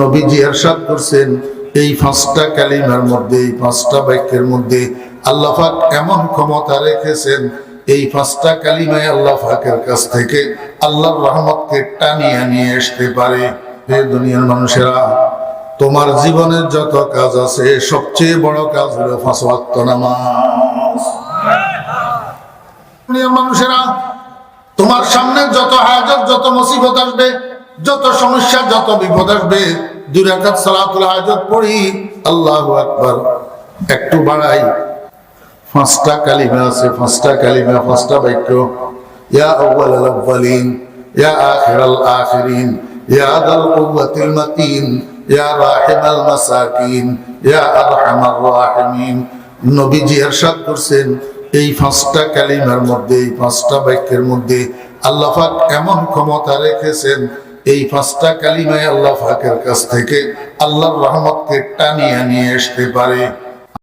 নবীজি ইরশাদ করছেন এই পাঁচটা কালিমার মধ্যে, এই পাঁচটা বাক্যের মধ্যে আল্লাহ পাক এমন ক্ষমতা রেখেছেন, এই পাঁচটা কালিমায় আল্লাহ পাকের কাছ থেকে আল্লাহর রহমতকে টানিয়ে নিয়ে আসতে পারে। হে দুনিয়ার মানুষেরা, তোমার জীবনের যত কাজ আছে সবচেয়ে বড় কাজ হলো 5 ওয়াক্ত নামাজ। দুনিয়ার মানুষেরা, তোমার সামনে যত হাজত, যত মুসিবত আসবে, যত সমস্যা, যত বিপদ আসবে, 2 রাকাত সালাতুল হাজত পড়ি, আল্লাহু আকবার একটু বাড়াই, 5টা কালিমা আছে, 5টা কালিমা, 5টা বাক্য। ইয়া আউয়ালাল আউয়ালিন, ইয়া আখিরাল আখিরিন, ইয়া যাল কুওয়াতিল মাতিন, ইয়া রাহিমাল মাসাকিন, ইয়া আরহামার রাহিমিন। নবীজি ইরশাদ করছেন এই 5টা কালিমার মধ্যে, এই 5টা বাক্যের মধ্যে আল্লাহ পাক এমন ক্ষমতা রেখেছেন, এই 5টা কালিমায় আল্লাহ পাকের কাছ থেকে আল্লাহর রহমতকে টানিয়ে নিয়ে আসতে পারে।